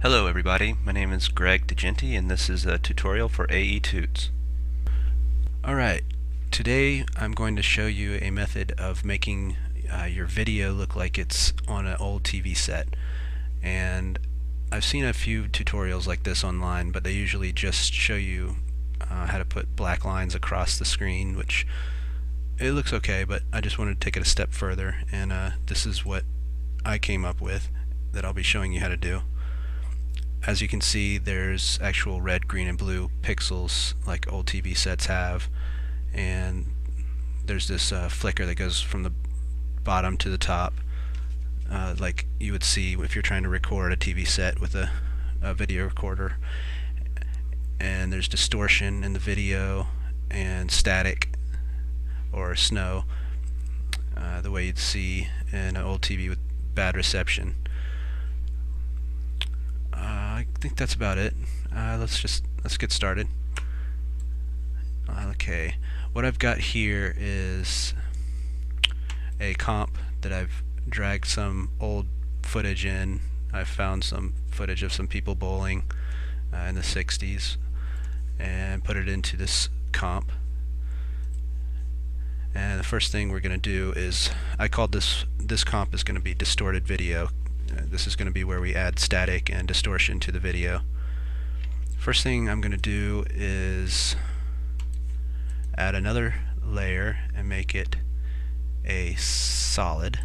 Hello everybody, my name is Greg DeGenti and this is a tutorial for AETuts. Alright, today I'm going to show you a method of making your video look like it's on an old TV set. And I've seen a few tutorials like this online, but they usually just show you how to put black lines across the screen, which it looks okay, but I just wanted to take it a step further, and this is what I came up with that I'll be showing you how to do. As you can see, there's actual red, green, and blue pixels like old TV sets have, and there's this flicker that goes from the bottom to the top, like you would see if you're trying to record a TV set with a video recorder. And there's distortion in the video and static or snow, the way you'd see in an old TV with bad reception. I think that's about it. Let's get started. Okay, what I've got here is a comp that I've dragged some old footage in. I've found some footage of some people bowling in the 60s and put it into this comp. And the first thing we're going to do is, I called this comp is going to be distorted video. This is going to be where we add static and distortion to the video. First thing I'm going to do is add another layer and make it a solid.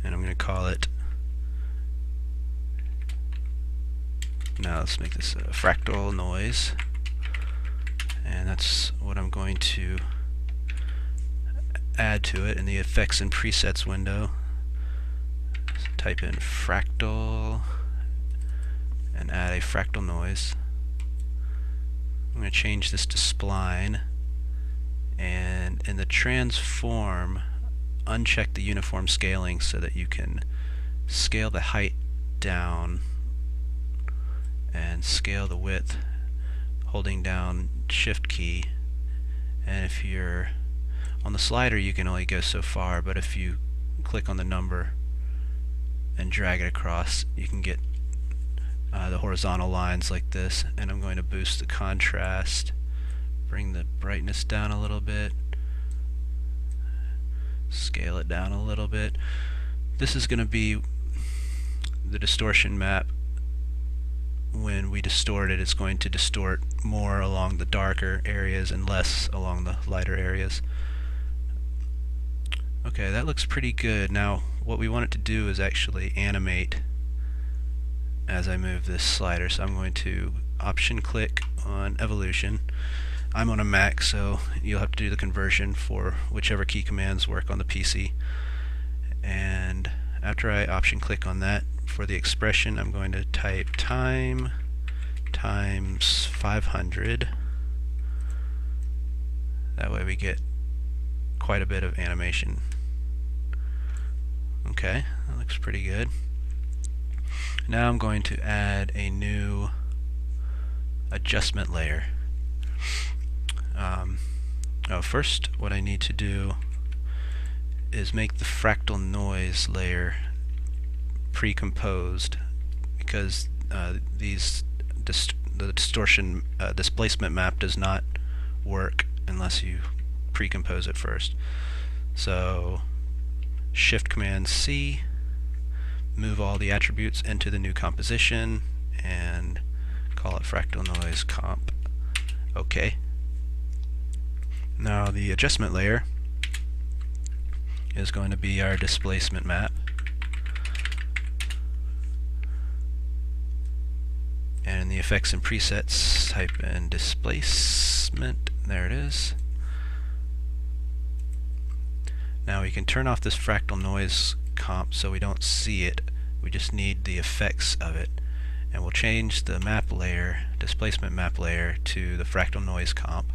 And I'm going to call it, now let's make this a fractal noise. And that's what I'm going to add to it in the effects and presets window. Type in fractal and add a fractal noise. I'm going to change this to spline, and in the transform, uncheck the uniform scaling so that you can scale the height down and scale the width holding down shift key. And if you're on the slider, you can only go so far, but if you click on the number and drag it across, you can get the horizontal lines like this. And I'm going to boost the contrast, bring the brightness down a little bit, scale it down a little bit. This is going to be the distortion map. When we distort it, it's going to distort more along the darker areas and less along the lighter areas. Okay, that looks pretty good. Now what we want it to do is actually animate as I move this slider, so I'm going to option click on evolution. I'm on a Mac, so you'll have to do the conversion for whichever key commands work on the PC. And after I option click on that, for the expression I'm going to type time times 500. That way we get quite a bit of animation. Okay, that looks pretty good. Now I'm going to add a new adjustment layer. First what I need to do is make the fractal noise layer pre-composed, because the distortion displacement map does not work unless you pre-compose it first. So Shift Command C, move all the attributes into the new composition and call it fractal noise comp. Okay. Now the adjustment layer is going to be our displacement map. And in the effects and presets, type in displacement. There it is. Now we can turn off this fractal noise comp so we don't see it. We just need the effects of it. And we'll change the map layer, displacement map layer, to the fractal noise comp.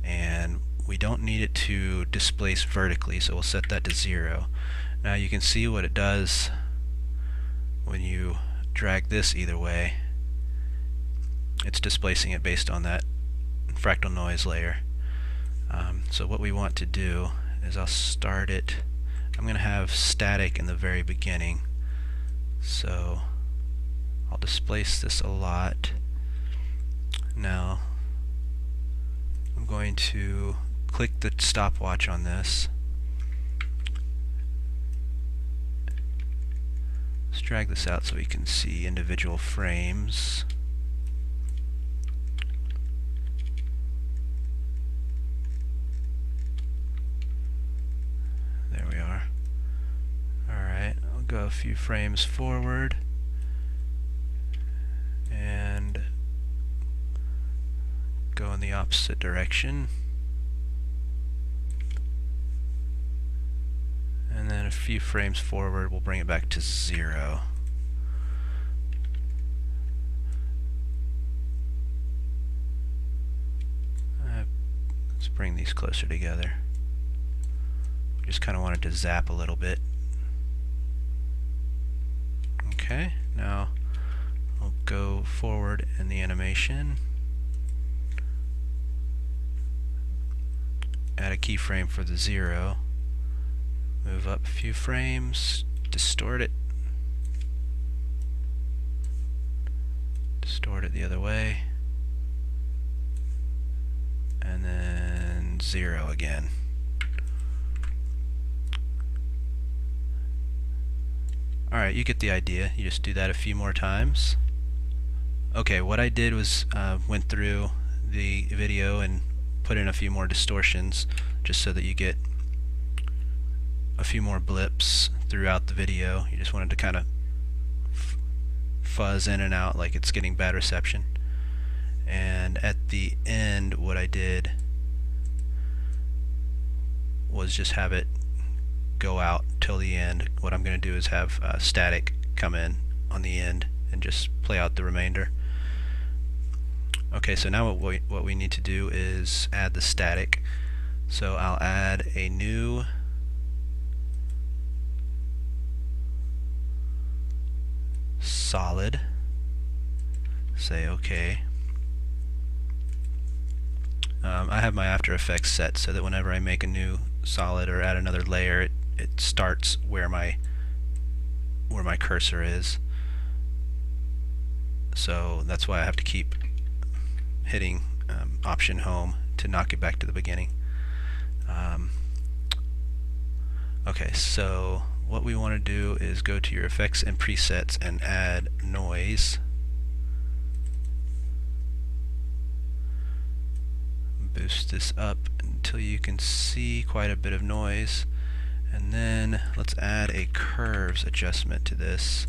And we don't need it to displace vertically, so we'll set that to 0. Now you can see what it does when you drag this either way. It's displacing it based on that fractal noise layer. So what we want to do is I'll start it. I'm going to have static in the very beginning. So I'll displace this a lot. Now I'm going to click the stopwatch on this. Let's drag this out so we can see individual frames. There we are. Alright, I'll go a few frames forward and go in the opposite direction. And then a few frames forward, we'll bring it back to 0. Let's bring these closer together. We just kind of wanted to zap a little bit. Okay, now I'll go forward in the animation. Add a keyframe for the 0. Move up a few frames, distort it. Distort it the other way. And then 0 again. Alright, you get the idea. You just do that a few more times. Okay, what I did was went through the video and put in a few more distortions just so that you get a few more blips throughout the video. You just wanted to kind of fuzz in and out like it's getting bad reception. And at the end, what I did was just have it go out till the end. What I'm going to do is have static come in on the end and just play out the remainder. Okay, so now what we need to do is add the static. So I'll add a new solid, say OK. I have my After Effects set so that whenever I make a new solid or add another layer, it starts where my cursor is. So that's why I have to keep hitting Option Home to knock it back to the beginning. Okay, so what we want to do is go to your effects and presets and add noise. Boost this up until you can see quite a bit of noise, and then let's add a curves adjustment to this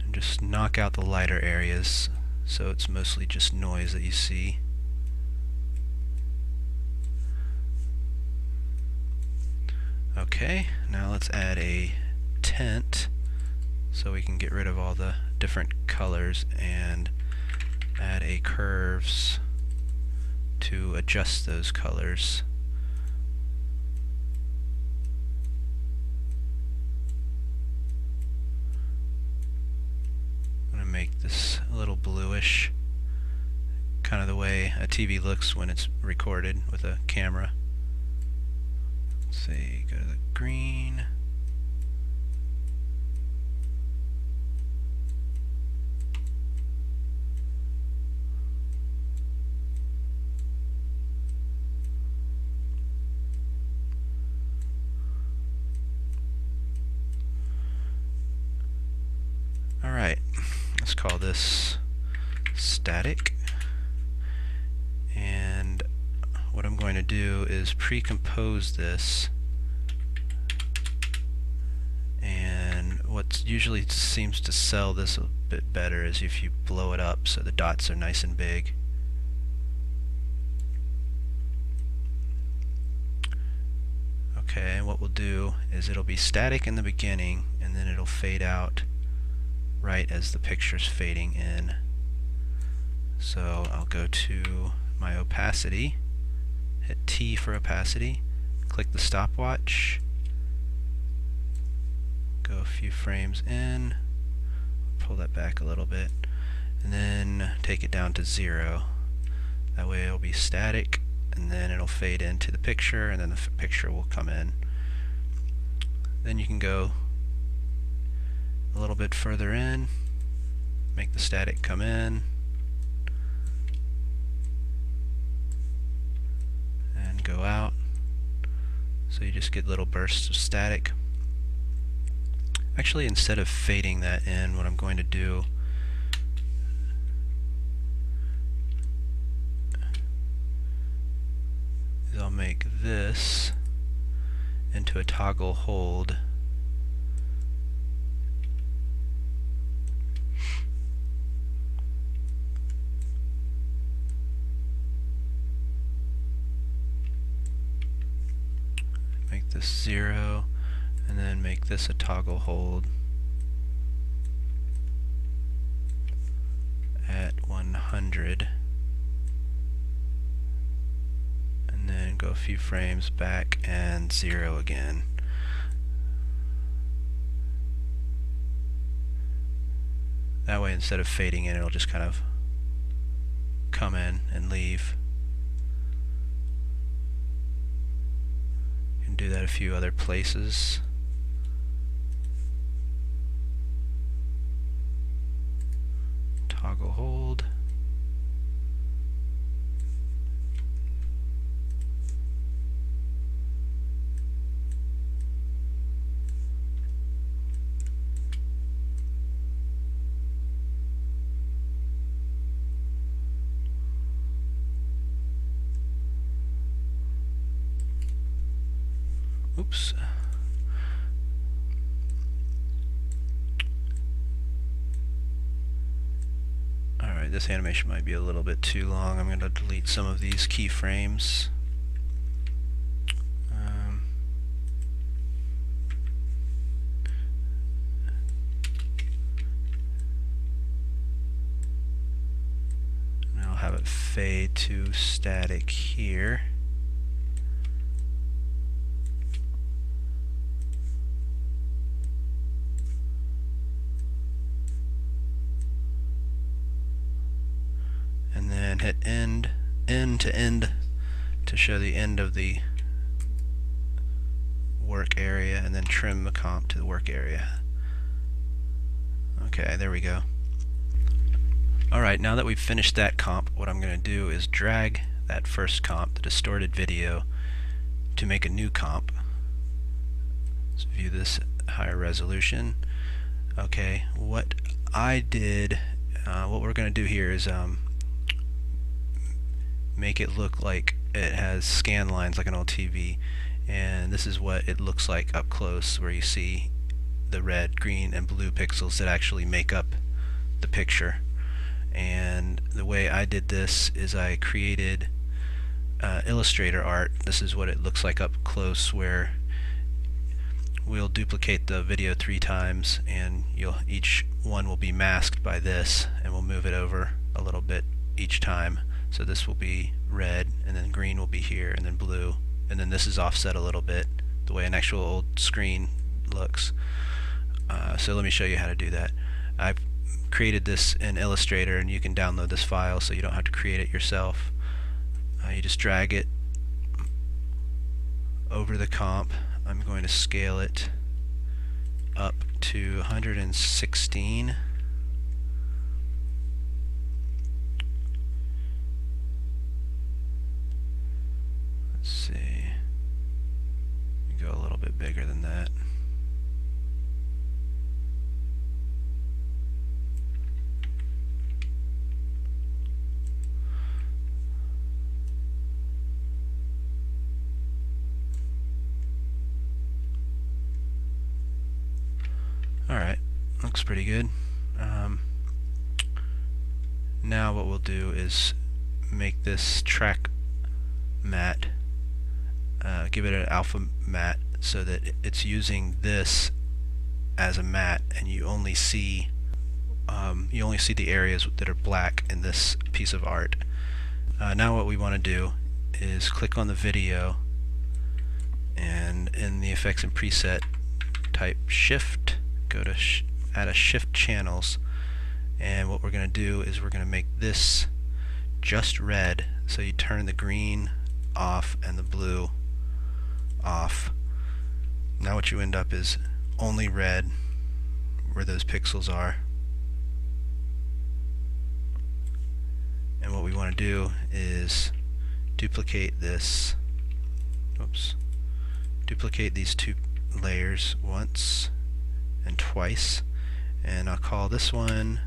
and just knock out the lighter areas so it's mostly just noise that you see. Okay, now let's add a tint so we can get rid of all the different colors and add a curves to adjust those colors. I'm going to make this a little bluish, kind of the way a TV looks when it's recorded with a camera. Let's see, go to the green. Alright, let's call this static. And what I'm going to do is pre-compose this, and what usually seems to sell this a bit better is if you blow it up so the dots are nice and big. Okay, and what we'll do is it'll be static in the beginning and then it'll fade out right as the picture's fading in. So I'll go to my opacity, hit T for opacity, click the stopwatch, go a few frames in, pull that back a little bit, and then take it down to 0. That way it'll be static, and then it'll fade into the picture, and then the picture will come in. Then you can go a little bit further in, make the static come in, and go out. So you just get little bursts of static. Actually, instead of fading that in, what I'm going to do is I'll make this into a toggle hold. Make this 0, and then make this a toggle hold at 100, and then go a few frames back and 0 again. That way, instead of fading in, it'll just kind of come in and leave. You can do that a few other places. Toggle hold. Oops. Alright, this animation might be a little bit too long. I'm going to delete some of these keyframes. And I'll have it fade to static here. And then hit end to end to show the end of the work area, and then trim the comp to the work area. Okay, there we go. Alright, now that we've finished that comp, what I'm going to do is drag that first comp, the distorted video, to make a new comp. Let's view this at higher resolution. Okay, what I did, what we're going to do here is make it look like it has scan lines like an old TV, and this is what it looks like up close, where you see the red, green, and blue pixels that actually make up the picture. And the way I did this is I created Illustrator art. This is what it looks like up close, where we'll duplicate the video 3 times, and each one will be masked by this, and we'll move it over a little bit each time. So this will be red, and then green will be here, and then blue, and then this is offset a little bit, the way an actual old screen looks. So let me show you how to do that. I've created this in Illustrator, and you can download this file so you don't have to create it yourself. You just drag it over the comp. I'm going to scale it up to 116. Let's see, we go a little bit bigger than that. Alright, looks pretty good. Now what we'll do is make this track matte, give it an alpha matte, so that it's using this as a matte, and you only see the areas that are black in this piece of art. Now what we want to do is click on the video, and in the effects and preset, type shift, go to add a shift channels, and what we're going to do is we're going to make this just red, so you turn the green off and the blue off. Now what you end up is only red where those pixels are. And what we want to do is duplicate this, duplicate these two layers once and twice, and I'll call this one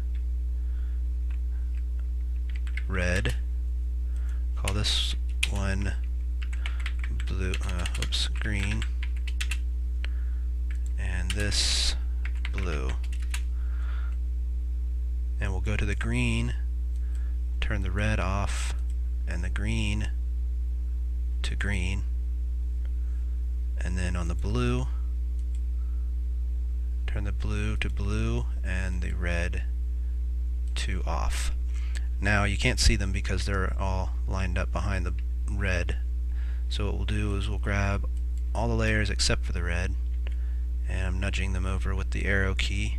red, call this one blue, green, and this blue. And we'll go to the green, turn the red off, and the green to green, and then on the blue, turn the blue to blue and the red to off. Now you can't see them because they're all lined up behind the red, so what we'll do is we'll grab all the layers except for the red, and I'm nudging them over with the arrow key.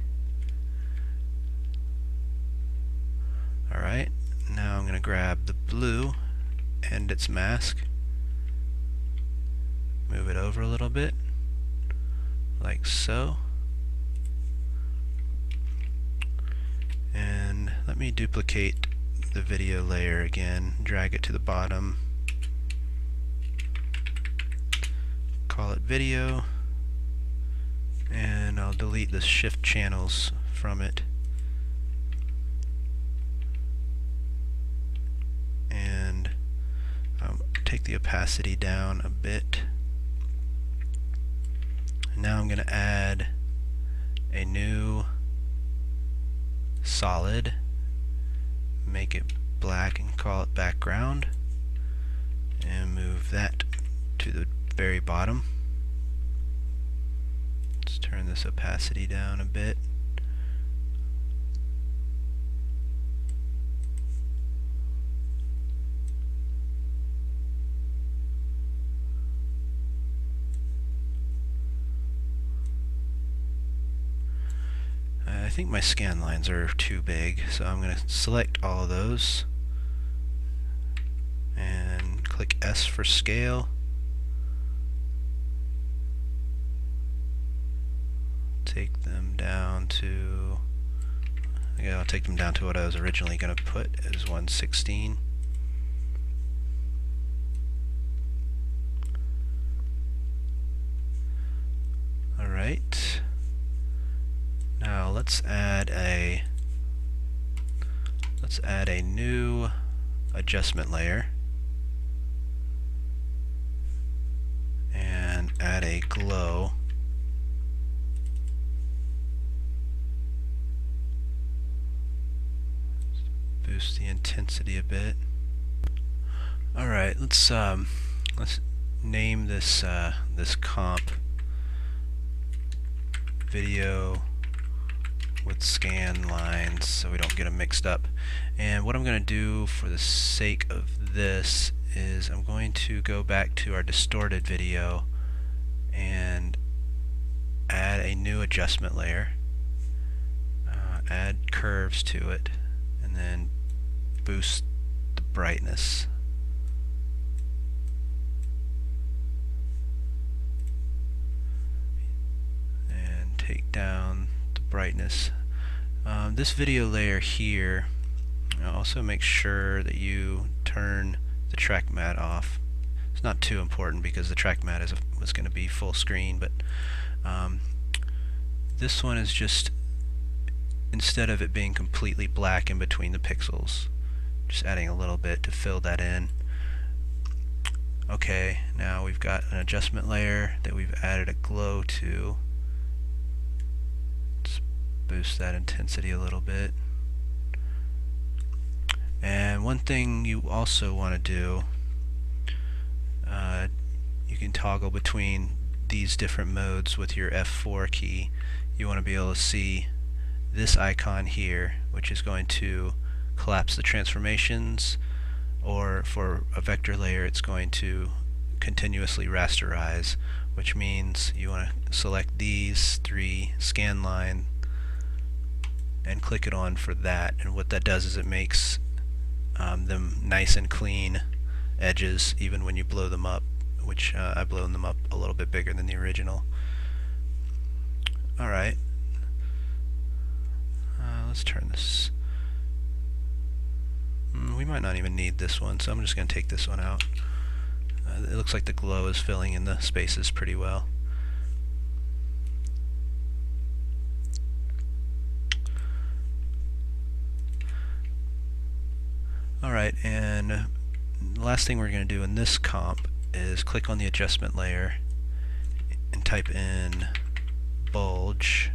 Alright, now I'm going to grab the blue and its mask, move it over a little bit, like so, and let me duplicate the video layer again, drag it to the bottom, call it video, and I'll delete the shift channels from it, and take the opacity down a bit. Now I'm going to add a new solid, make it black and call it background, and move that to the very bottom. Let's turn this opacity down a bit. I think my scan lines are too big, so I'm going to select all of those and click S for scale. Take them down to, I'll take them down to what I was originally going to put as 1/16. Alright. Now let's add a new adjustment layer and add a glow. Boost the intensity a bit. Alright, let's name this this comp video with scan lines so we don't get them mixed up. And what I'm going to do for the sake of this is I'm going to go back to our distorted video and add a new adjustment layer, add curves to it, and then boost the brightness. And take down the brightness. This video layer here, also make sure that you turn the track matte off. It's not too important because the track matte was going to be full screen, but this one is just, instead of it being completely black in between the pixels, just adding a little bit to fill that in. Okay, now we've got an adjustment layer that we've added a glow to. Let's boost that intensity a little bit. And one thing you also want to do, you can toggle between these different modes with your F4 key. You want to be able to see this icon here, which is going to collapse the transformations, or for a vector layer it's going to continuously rasterize, which means you want to select these three scan line and click it on for that, and what that does is it makes them nice and clean edges even when you blow them up, which I blown them up a little bit bigger than the original. Alright, let's turn this. We might not even need this one, so I'm just going to take this one out. It looks like the glow is filling in the spaces pretty well. Alright, and the last thing we're going to do in this comp is click on the adjustment layer and type in bulge.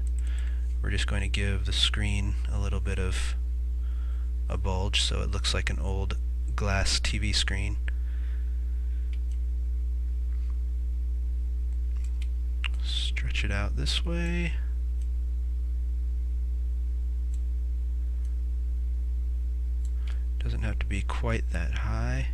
We're just going to give the screen a little bit of a bulge so it looks like an old glass TV screen. Stretch it out this way. Doesn't have to be quite that high.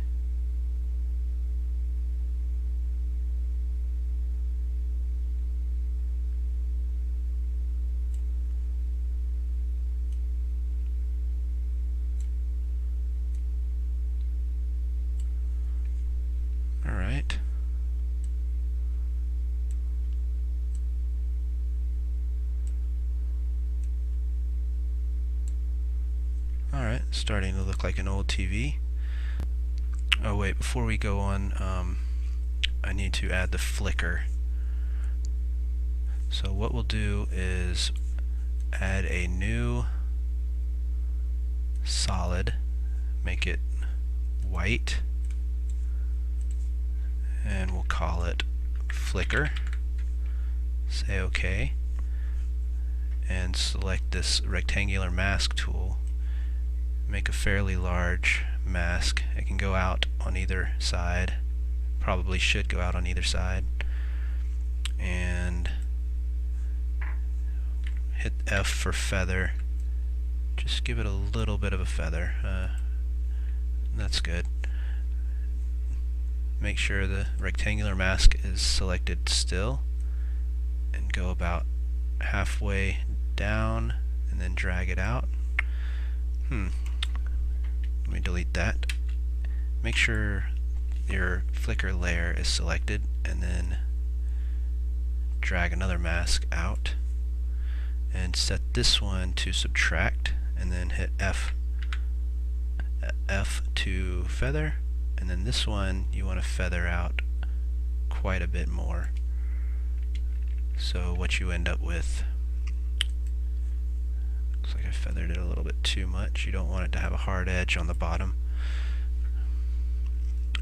Alright. Alright, starting to look like an old TV. Oh wait, before we go on, I need to add the flicker. So what we'll do is add a new solid, make it white, and we'll call it flicker. Say OK, and select this rectangular mask tool. Make a fairly large mask. It can go out on either side, probably should go out on either side, and hit F for feather. Just give it a little bit of a feather. That's good. Make sure the rectangular mask is selected still and go about halfway down and then drag it out. Let me delete that. Make sure your flicker layer is selected and then drag another mask out and set this one to subtract and then hit F to feather, and then this one you want to feather out quite a bit more. So what you end up with, looks like I feathered it a little bit too much. You don't want it to have a hard edge on the bottom.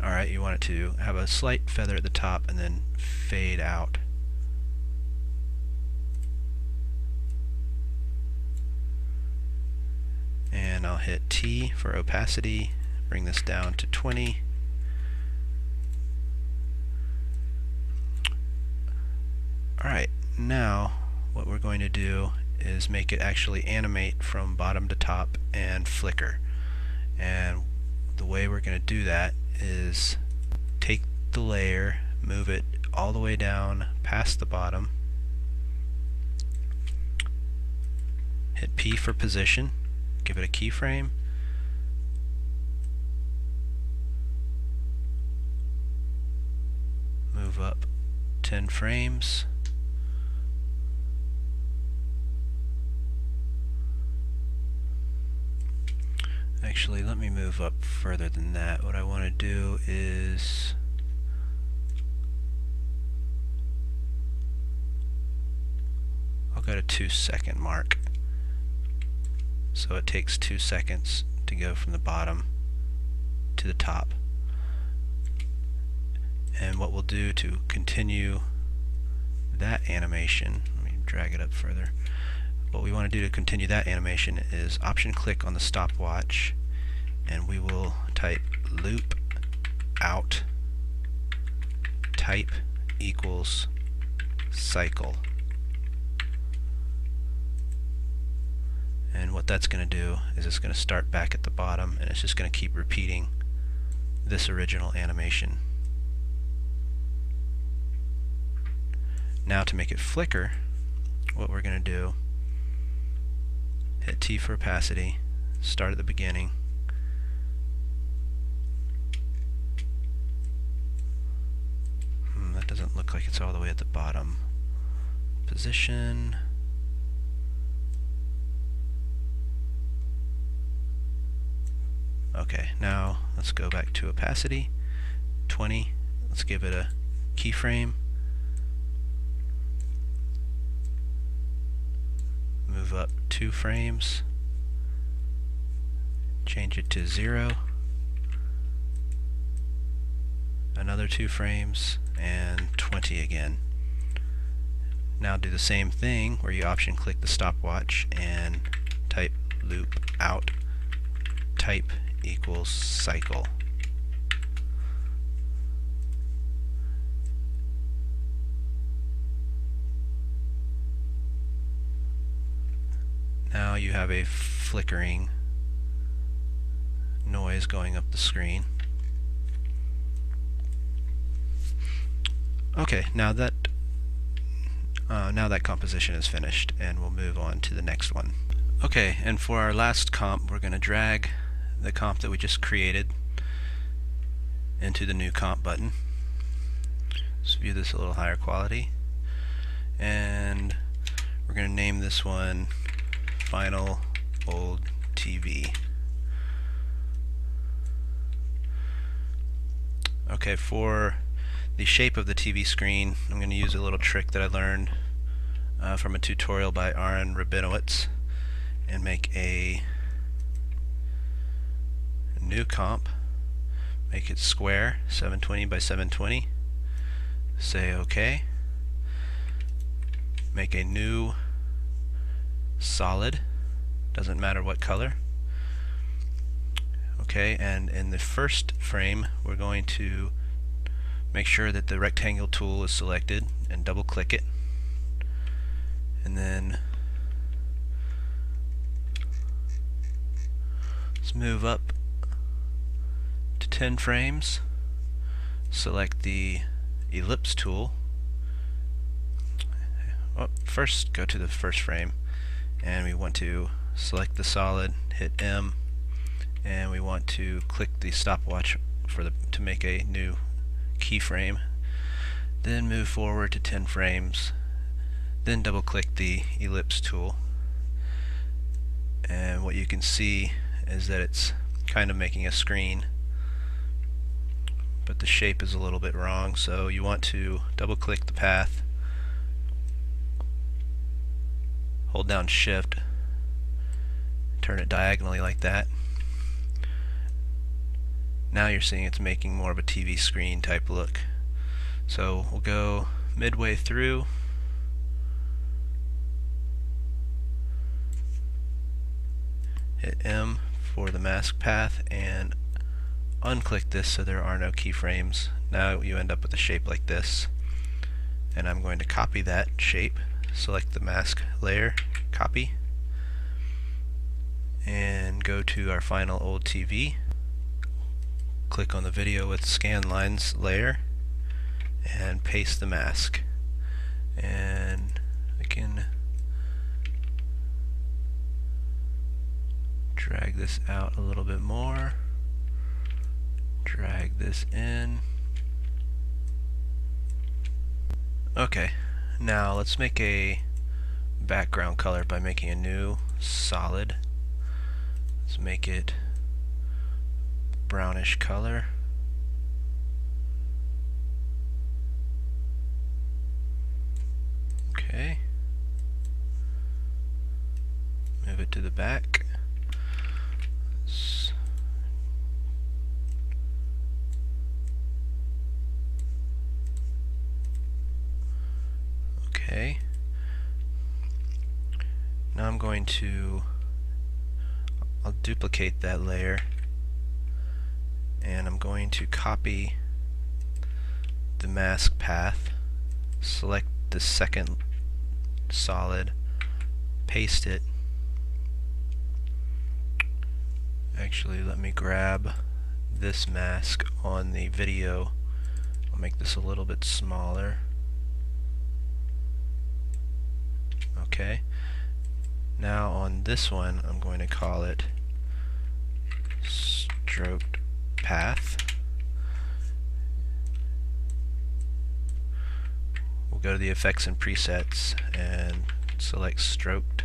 Alright, you want it to have a slight feather at the top and then fade out. And I'll hit T for opacity, bring this down to 20. Alright, now what we're going to do is make it actually animate from bottom to top and flicker. And the way we're going to do that is take the layer, move it all the way down past the bottom, hit P for position, give it a keyframe, move up 10 frames, actually let me move up further than that. What I want to do is I'll go to 2-second mark. So it takes 2 seconds to go from the bottom to the top. And what we'll do to continue that animation, let me drag it up further. What we want to do to continue that animation is option click on the stopwatch, and we will type loop out type equals cycle. And what that's going to do is it's going to start back at the bottom, and it's just going to keep repeating this original animation. Now to make it flicker, what we're going to do, hit T for opacity, start at the beginning, that doesn't look like it's all the way at the bottom. Position, Okay, now let's go back to opacity, 20. Let's give it a keyframe. Move up 2 frames. Change it to 0. Another 2 frames, and 20 again. Now do the same thing where you option click the stopwatch and type loop out, type equals cycle. Now you have a flickering noise going up the screen. Okay, now that composition is finished, and we'll move on to the next one. Okay, and for our last comp, we're going to drag the comp that we just created into the new comp button. Let's view this a little higher quality, and we're going to name this one Final Old TV. Okay, for the shape of the TV screen, I'm going to use a little trick that I learned from a tutorial by Aaron Rabinowitz, and make a new comp, make it square, 720 by 720, say OK, make a new solid, doesn't matter what color. Okay, and in the first frame we're going to make sure that the rectangle tool is selected and double click it, and then let's move up to 10 frames, select the ellipse tool. First go to the first frame, and we want to select the solid, hit M, and we want to click the stopwatch to make a new keyframe. Then move forward to 10 frames, then double click the ellipse tool, and what you can see is that it's kind of making a screen, but the shape is a little bit wrong, so you want to double click the path, hold down Shift, turn it diagonally like that. Now you're seeing it's making more of a TV screen type look. So we'll go midway through, hit M for the mask path, and unclick this so there are no keyframes. Now you end up with a shape like this, and I'm going to copy that shape, select the mask layer, copy, and go to our Final Old TV, click on the Video with Scan Lines layer, and paste the mask. And I can drag this out a little bit more, drag this in. Okay, now let's make a background color by making a new solid. Let's make it brownish color. Okay. Move it to the back. Okay. Now I'm going to I'll duplicate that layer, and I'm going to copy the mask path, select the second solid, paste it. Actually, let me grab this mask on the video. I'll make this a little bit smaller. Okay. Now on this one, I'm going to call it stroked path. We'll go to the effects and presets and select stroke.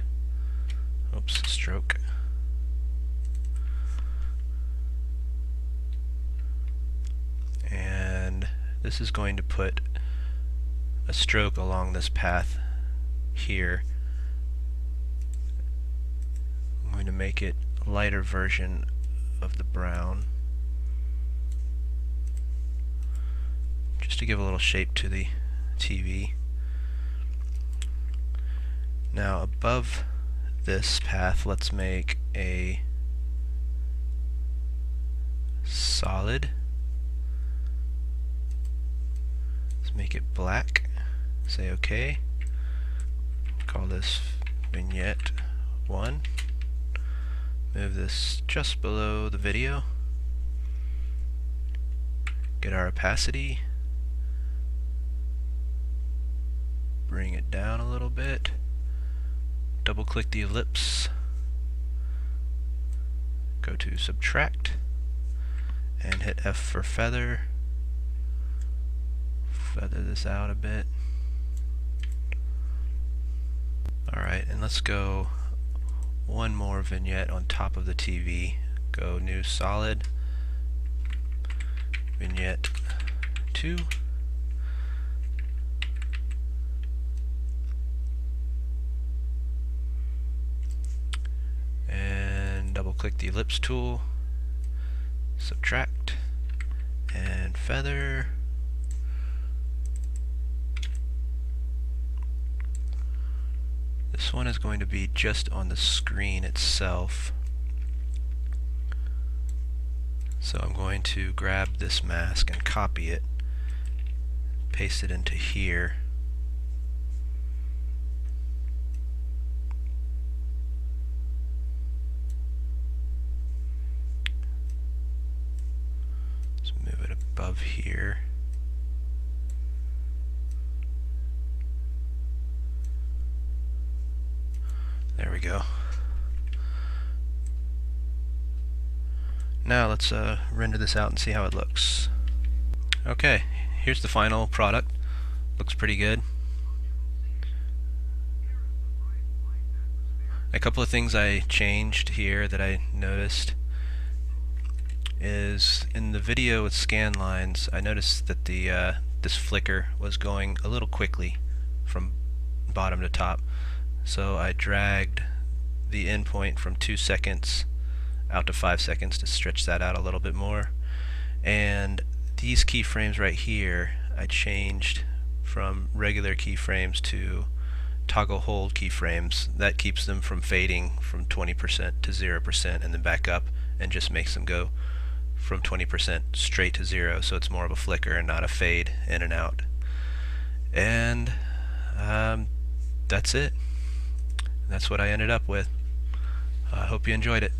this is going to put a stroke along this path here. I'm going to make it a lighter version of the brown, just to give a little shape to the TV. Now above this path, let's make a solid. Let's make it black. Say OK. Call this vignette 1. Move this just below the video. Get our opacity. Bring it down a little bit. Double click the ellipse. Go to subtract and hit F for feather. Feather this out a bit. Alright, and let's go one more vignette on top of the TV. Go new solid, vignette 2. And double click the ellipse tool, subtract, and feather. This one is going to be just on the screen itself. So I'm going to grab this mask and copy it, paste it into here. Let's move it above here. There we go. Now let's render this out and see how it looks. Okay, here's the final product. Looks pretty good. A couple of things I changed here that I noticed is in the video with scan lines, I noticed that the this flicker was going a little quickly from bottom to top. So I dragged the endpoint from 2 seconds out to 5 seconds to stretch that out a little bit more. And these keyframes right here, I changed from regular keyframes to toggle hold keyframes. That keeps them from fading from 20% to 0% and then back up, and just makes them go from 20% straight to 0, so it's more of a flicker and not a fade in and out. And that's it. That's what I ended up with. I hope you enjoyed it.